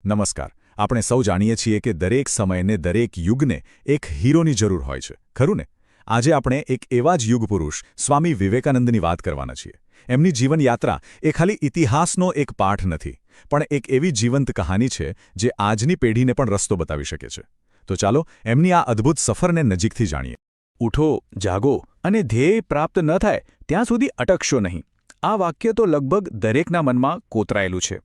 નમસ્કાર. આપણે સૌ જાણીએ છીએ કે દરેક સમયને દરેક યુગને એક હીરોની જરૂર હોય છે, ખરું ને? આજે આપણે એક એવા જ યુગપુરુષ સ્વામી વિવેકાનંદની વાત કરવાના છીએ. એમની જીવનયાત્રા એ ખાલી ઇતિહાસનો એક પાઠ નથી, પણ એક એવી જીવંત કહાની છે જે આજની પેઢીને પણ રસ્તો બતાવી શકે છે. તો ચાલો એમની આ અદ્ભુત સફરને નજીકથી જાણીએ. ઉઠો, જાગો અને ધ્યેય પ્રાપ્ત ન થાય ત્યાં સુધી અટકશો નહીં. આ વાક્ય તો લગભગ દરેકના મનમાં કોતરાયેલું છે.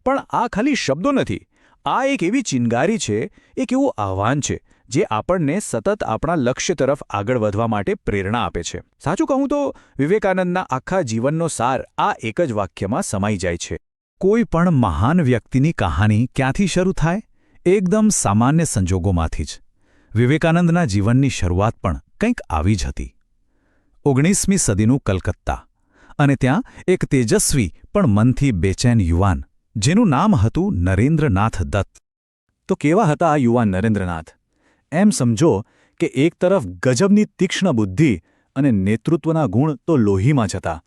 પણ આ ખાલી શબ્દો નથી. આ એક એવી ચિનગારી છે, એક એવું આહ્વાન છે જે આપણને સતત આપણા લક્ષ્ય તરફ આગળ વધવા માટે પ્રેરણા આપે છે. સાચું કહું તો વિવેકાનંદના આખા જીવનનો સાર આ એક જ વાક્યમાં સમાઈ જાય છે. કોઈ પણ મહાન વ્યક્તિની કહાની ક્યાંથી શરૂ થાય? એકદમ સામાન્ય સંજોગોમાંથી જ. વિવેકાનંદના જીવનની શરૂઆત પણ કંઈક આવી જ હતી. 19મી સદીનું કલકત્તા, અને ત્યાં એક તેજસ્વી પણ મનથી બેચેન યુવાન, જેનું નામ હતું નરેન્દ્રનાથ દત્ત. તો કેવા હતા આ યુવાન નરેન્દ્રનાથ? એમ સમજો કે એક તરફ ગજબની તીક્ષ્ણ બુદ્ધિ અને નેતૃત્વના ગુણ તો લોહીમાં જ હતા,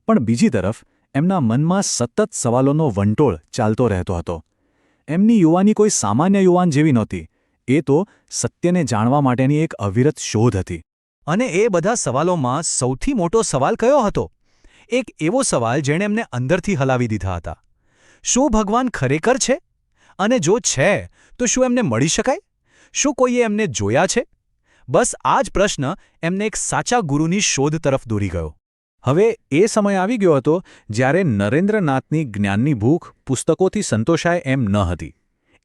પણ બીજી તરફ એમના મનમાં સતત સવાલોનો વંટોળ ચાલતો રહેતો હતો. એમની યુવાની કોઈ સામાન્ય યુવાન જેવી નહોતી. એ તો સત્યને જાણવા માટેની એક અવિરત શોધ હતી. અને એ બધા સવાલોમાં સૌથી મોટો સવાલ કયો હતો? એક એવો સવાલ જેણે એમને અંદરથી હલાવી દીધા હતા. શું ભગવાન ખરેખર છે? અને જો છે તો શું એમને મળી શકાય? શું કોઈએ એમને જોયા છે? બસ આ જ પ્રશ્ન એમને એક સાચા ગુરુની શોધ તરફ દોરી ગયો. હવે એ સમય આવી ગયો હતો જ્યારે નરેન્દ્રનાથની જ્ઞાનની ભૂખ પુસ્તકોથી સંતોષાય એમ ન હતી.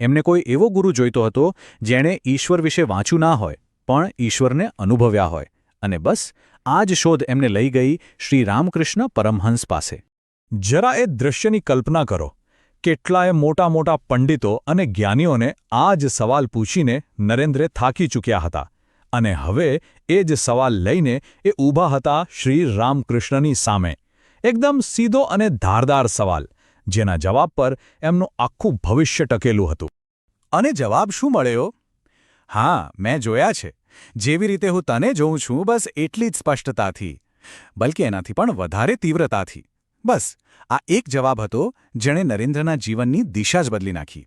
એમને કોઈ એવો ગુરુ જોઈતો હતો જેણે ઈશ્વર વિશે વાંચ્યું ના હોય, પણ ઈશ્વરને અનુભવ્યા હોય. અને બસ આ જ શોધ એમને લઈ ગઈ શ્રી રામકૃષ્ણ પરમહંસ પાસે. જરા એ દૃશ્યની કલ્પના કરો. કેટલાય મોટા મોટા પંડિતો અને જ્ઞાનીઓને આ જ સવાલ પૂછીને નરેન્દ્રે થાકી ચૂક્યા હતા. અને હવે એ જ સવાલ લઈને એ ઊભા હતા શ્રી રામકૃષ્ણની સામે. એકદમ સીધો અને ધારદાર સવાલ, જેના જવાબ પર એમનું આખું ભવિષ્ય ટકેલું હતું. અને જવાબ શું મળ્યો? હા, મેં જોયા છે. જેવી રીતે હું તને જોઉં છું, બસ એટલી જ સ્પષ્ટતાથી, બલકે એનાથી પણ વધારે તીવ્રતાથી. બસ આ એક જવાબ હતો જેણે નરેન્દ્રના જીવનની દિશા જ બદલી નાખી.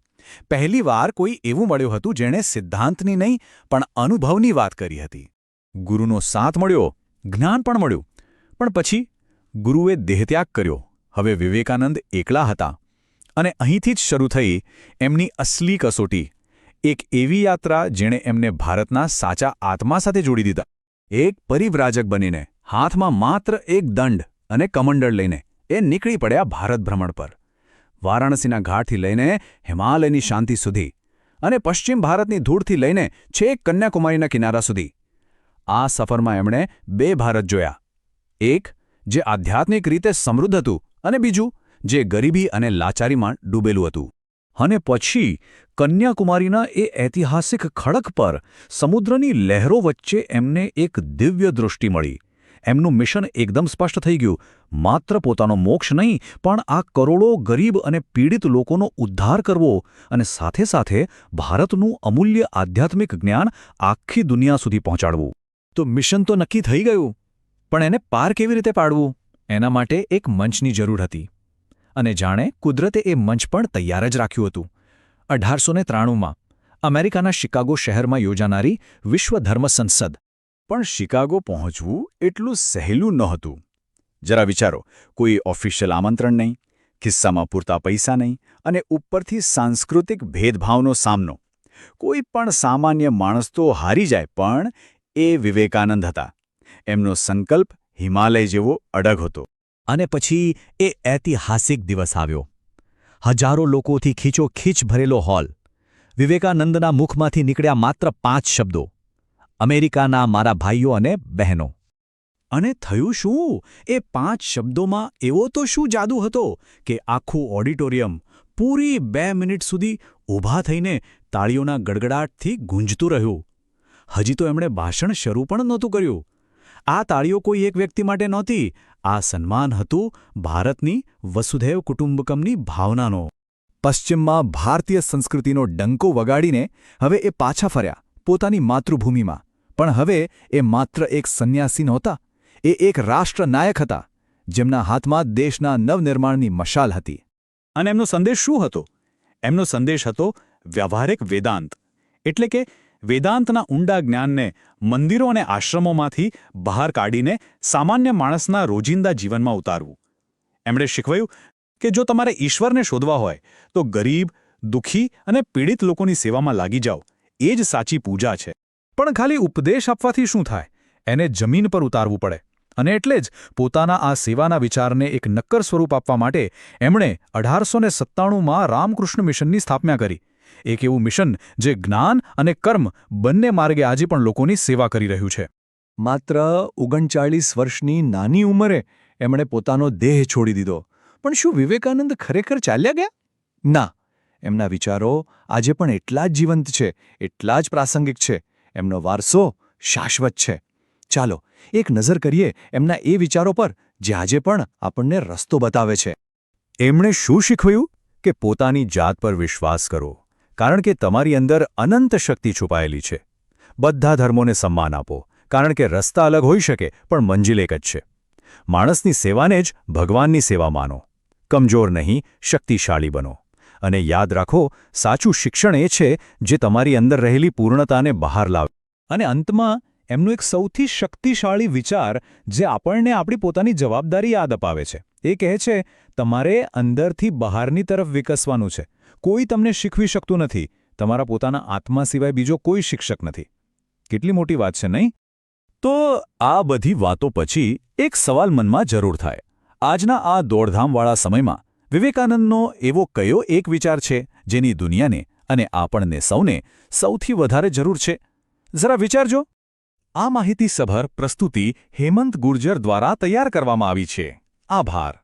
પહેલીવાર કોઈ એવું મળ્યું હતું જેણે સિદ્ધાંતની નહીં પણ અનુભવની વાત કરી હતી. ગુરુનો સાથ મળ્યો, જ્ઞાન પણ મળ્યું, પણ પછી ગુરુએ દેહત્યાગ કર્યો. હવે વિવેકાનંદ એકલા હતા. અને અહીંથી જ શરૂ થઈ એમની અસલી કસોટી. એક એવી યાત્રા જેણે એમને ભારતના સાચા આત્મા સાથે જોડી દીધા. એક પરિવ્રાજક બનીને, હાથમાં માત્ર એક દંડ અને કમંડળ લઈને એ નીકળી પડ્યા ભારત ભ્રમણ પર. વારાણસીના ઘાટથી લઈને હિમાલયની શાંતિ સુધી, અને પશ્ચિમ ભારતની ધૂળથી લઈને છેક કન્યાકુમારીના કિનારા સુધી. આ સફરમાં એમણે બે ભારત જોયા. એક જે આધ્યાત્મિક રીતે સમૃદ્ધ હતું, અને બીજું જે ગરીબી અને લાચારીમાં ડૂબેલું હતું. અને પછી કન્યાકુમારીના એ ઐતિહાસિક ખડક પર સમુદ્રની લહેરો વચ્ચે એમને એક દિવ્ય દૃષ્ટિ મળી. એમનું મિશન એકદમ સ્પષ્ટ થઈ ગયું. માત્ર પોતાનો મોક્ષ નહીં, પણ આ કરોડો ગરીબ અને પીડિત લોકોનો ઉદ્ધાર કરવો, અને સાથે સાથે ભારતનું અમૂલ્ય આધ્યાત્મિક જ્ઞાન આખી દુનિયા સુધી પહોંચાડવું. તો મિશન તો નક્કી થઈ ગયું, પણ એને પાર કેવી રીતે પાડવું? એના માટે એક મંચની જરૂર હતી. અને જાણે કુદરતે એ મંચ પણ તૈયાર જ રાખ્યું હતું. 1893માં અમેરિકાના શિકાગો શહેરમાં યોજાનારી વિશ્વ ધર્મ સંસદ. પણ શિકાગો પહોંચવું એટલું સહેલું નહોતું. જરા વિચારો, કોઈ ઓફિશિયલ આમંત્રણ નહીં, ખિસ્સામાં પૂરતા પૈસા નહીં, અને ઉપરથી સાંસ્કૃતિક ભેદભાવનો સામનો. કોઈ પણ સામાન્ય માણસ તો હારી જાય, પણ એ વિવેકાનંદ હતા. એમનો સંકલ્પ હિમાલય જેવો અડગ હતો. અને પછી એ ઐતિહાસિક દિવસ આવ્યો. હજારો લોકોથી ખીચોખીચ ભરેલો હોલ. વિવેકાનંદના મુખમાંથી નીકળ્યા માત્ર 5 શબ્દો: અમેરિકાના મારા ભાઈઓ અને બહેનો. અને થયું શું? એ 5 શબ્દોમાં એવો તો શું જાદુ હતો કે આખું ઓડિટોરિયમ પૂરી 2 મિનિટ સુધી ઊભા થઈને તાળીઓના ગડગડાટથી ગુંજતું રહ્યું. હજી તો એમણે ભાષણ શરૂ પણ નહોતું કર્યું. આ તાળીઓ કોઈ એક વ્યક્તિ માટે નહોતી. આ સન્માન હતું ભારતની વસુધૈવ કુટુંબકમની ભાવનાનો. પશ્ચિમમાં ભારતીય સંસ્કૃતિનો ડંકો વગાડીને હવે એ પાછા ફર્યા પોતાની માતૃભૂમિમાં. પણ હવે એ માત્ર એક સંન્યાસી નહોતા. એ એક રાષ્ટ્રનાયક હતા, જેમના હાથમાં દેશના નવનિર્માણની મશાલ હતી. અને એમનો સંદેશ શું હતો? એમનો સંદેશ હતો વ્યવહારિક વેદાંત, એટલે કે વેદાંતના ઊંડા જ્ઞાનને મંદિરો અને આશ્રમોમાંથી બહાર કાઢીને સામાન્ય માણસના રોજિંદા જીવનમાં ઉતારવું. એમણે શીખવ્યું કે જો તમારે ઈશ્વરને શોધવા હોય તો ગરીબ, દુઃખી અને પીડિત લોકોની સેવામાં લાગી જાઓ, એ જ સાચી પૂજા છે. પણ ખાલી ઉપદેશ આપવાથી શું થાય? એને જમીન પર ઉતારવું પડે. અને એટલે જ પોતાના આ સેવાના વિચારને એક નક્કર સ્વરૂપ આપવા માટે એમણે 1897માં રામકૃષ્ણ મિશનની સ્થાપના કરી. એક એવું મિશન જે જ્ઞાન અને કર્મ બંને માર્ગે આજે પણ લોકોની સેવા કરી રહ્યું છે. માત્ર 39 વર્ષની નાની ઉંમરે એમણે પોતાનો દેહ છોડી દીધો. પણ શું વિવેકાનંદ ખરેખર ચાલ્યા ગયા? ના. એમના વિચારો આજે પણ એટલા જ જીવંત છે, એટલા જ પ્રાસંગિક છે. એમનો વારસો શાશ્વત છે. ચાલો એક નજર કરીએ એમના એ વિચારો પર જે આજે પણ આપણને રસ્તો બતાવે છે. એમણે શું શીખવ્યું? કે પોતાની જાત પર વિશ્વાસ કરો, કારણ કે તમારી અંદર અનંત શક્તિ છુપાયેલી છે. બધા ધર્મોને સન્માન આપો, કારણ કે રસ્તા અલગ હોઈ શકે પણ મંજિલ એક જ છે. માણસની સેવાને જ ભગવાનની સેવા માનો. કમજોર નહીં, શક્તિશાળી બનો. અને યાદ રાખો, સાચું શિક્ષણ એ છે જે તમારી અંદર રહેલી પૂર્ણતાને બહાર લાવે. અને અંતમાં એમનું એક સૌથી શક્તિશાળી વિચાર જે આપણને આપણી પોતાની જવાબદારી યાદ અપાવે છે. એ કહે છે, તમારે અંદરથી બહારની તરફ વિકસવાનું છે. કોઈ તમને શીખવી શકતું નથી. તમારા પોતાના આત્મા સિવાય બીજો કોઈ શિક્ષક નથી. કેટલી મોટી વાત છે, નહીં? તો આ બધી વાતો પછી એક સવાલ મનમાં જરૂર થાય. આજના આ દોડધામવાળા સમયમાં વિવેકાનંદનો એવો કયો એક વિચાર છે જેની દુનિયાને અને આપણને સૌને સૌથી વધારે જરૂર છે? જરા વિચારજો. આ માહિતીસભર પ્રસ્તુતિ હેમંત ગુર્જર દ્વારા તૈયાર કરવામાં આવી છે. આભાર.